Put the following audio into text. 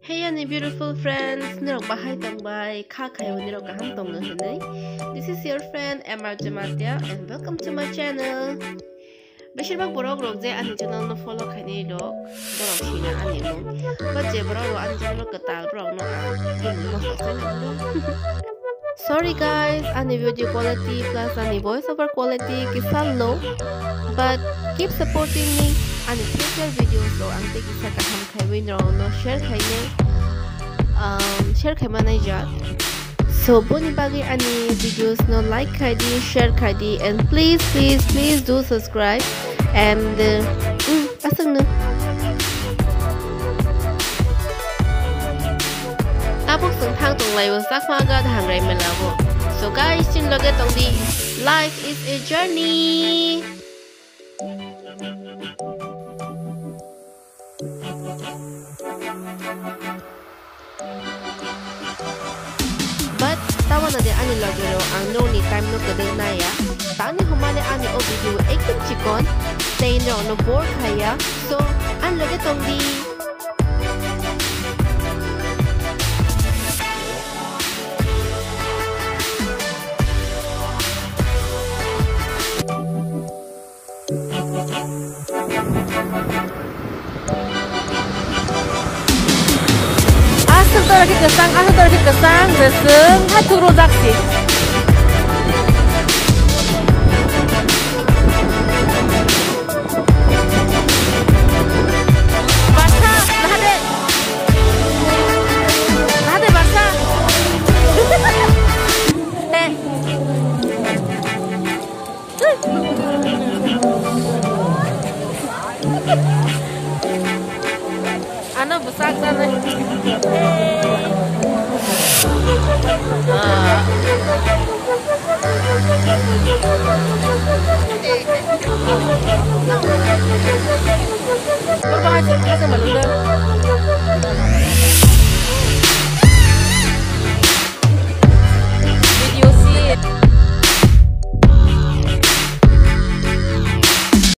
Hey any beautiful friends, nirok bahay tambay, kakayo nirok kaham tong nahinay. This is your friend MR Jamatya and welcome to my channel. বেশিরভাগ বড় যে আনি channel no follow খাইনি দ বড় সিনা আনি মো বাজে বড় আনি চ্যানেল কতাল বড় no Sorry guys, ani video quality plus ani voice over quality kisah low, but keep supporting me. Ani share video so ante kisah kaham khaywin ro no share khaine share khay manai jat. So boni bagi ani videos no like khaidi, share khaidi, and please do subscribe and asang na. Apok sung thang tong lai was sak maga hang rai melabo. So guys, chin loge tong di life is a journey. But tawa na de ani loge ro ang no ni time no kede na ya. Tani humane ani o video ekin chikon stay no board kaya. So an loge tong di Asa terakhir kesang, reseng, hatu rodaksi. Basah, nahade basah. Anak besar sana.